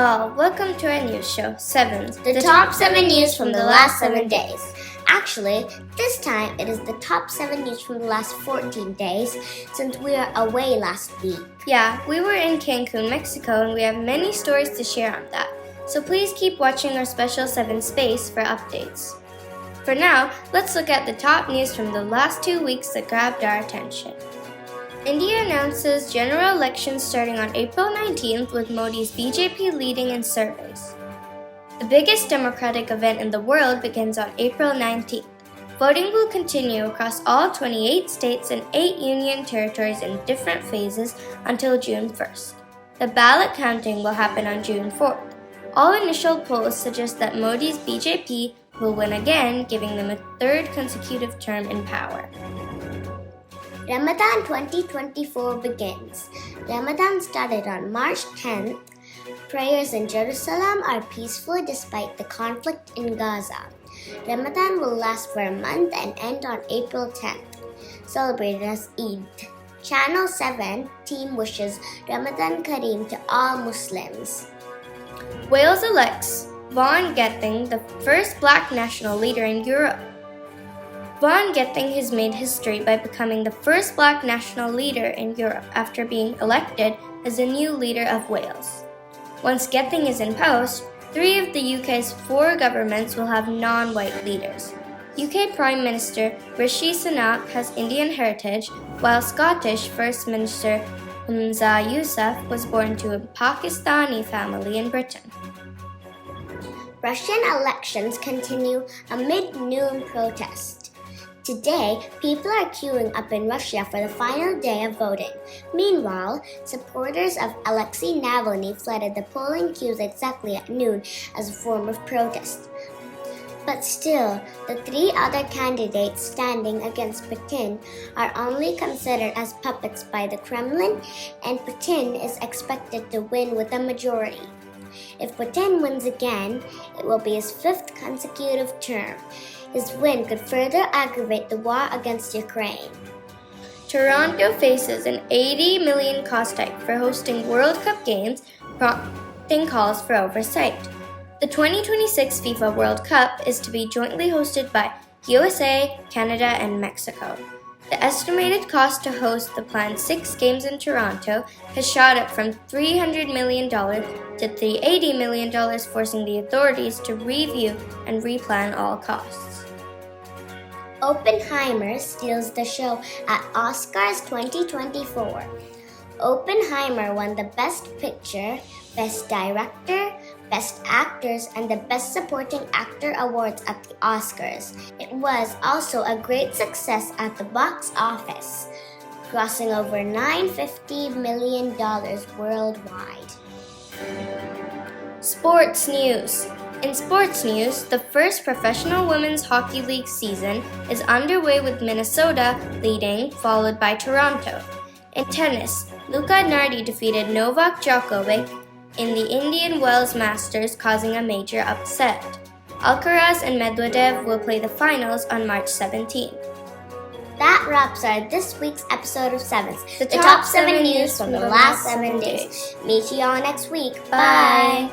all, welcome to our news show, Sevens. The top 7 news from the last 7 days. Actually, this time it is the top 7 news from the last 14 days since we are away last week. Yeah, we were in Cancun, Mexico, and we have many stories to share on that. So please keep watching our special 7 space for updates. For now, let's look at the top news from the last 2 weeks that grabbed our attention. India announces general elections starting on April 19th with Modi's BJP leading in surveys. The biggest democratic event in the world begins on April 19th. Voting will continue across all 28 states and 8 union territories in different phases until June 1st. The ballot counting will happen on June 4th. All initial polls suggest that Modi's BJP will win again, giving them a third consecutive term in power. Ramadan 2024 begins. Ramadan started on March 10th. Prayers in Jerusalem are peaceful despite the conflict in Gaza. Ramadan will last for a month and end on April 10th, celebrated as Eid. Channel 7 team wishes Ramadan Kareem to all Muslims. Wales elects Vaughan Gething the first black national leader in Europe. Vaughan Gething has made history by becoming the first black national leader in Europe after being elected as the new leader of Wales. Once Gething is in post, 3 of the UK's 4 governments will have non-white leaders. UK Prime Minister Rishi Sunak has Indian heritage, while Scottish First Minister Hamza Yousaf was born to a Pakistani family in Britain. Russian elections continue amid noon protests. Today, people are queuing up in Russia for the final day of voting. Meanwhile, supporters of Alexei Navalny flooded the polling queues exactly at noon as a form of protest. But still, the 3 other candidates standing against Putin are only considered as puppets by the Kremlin, and Putin is expected to win with a majority. If Putin wins again, it will be his 5th consecutive term. His win could further aggravate the war against Ukraine. Toronto faces an $80 million cost hike for hosting World Cup games, prompting calls for oversight. The 2026 FIFA World Cup is to be jointly hosted by USA, Canada, and Mexico. The estimated cost to host the planned 6 games in Toronto has shot up from $300 million to $380 million, forcing the authorities to review and replan all costs. Oppenheimer steals the show at Oscars 2024. Oppenheimer won the Best Picture, Best Director, Best Actors, and the Best Supporting Actor awards at the Oscars. It was also a great success at the box office, grossing over $950 million worldwide. Sports news. In sports news, the first professional women's hockey league season is underway with Minnesota leading, followed by Toronto. In tennis, Luka Nardi defeated Novak Djokovic in the Indian Wells Masters, causing a major upset. Alcaraz and Medvedev will play the finals on March 17th. That wraps our this week's episode of Sevens, the top 7 news from the last 7 days. Meet you all next week. Bye!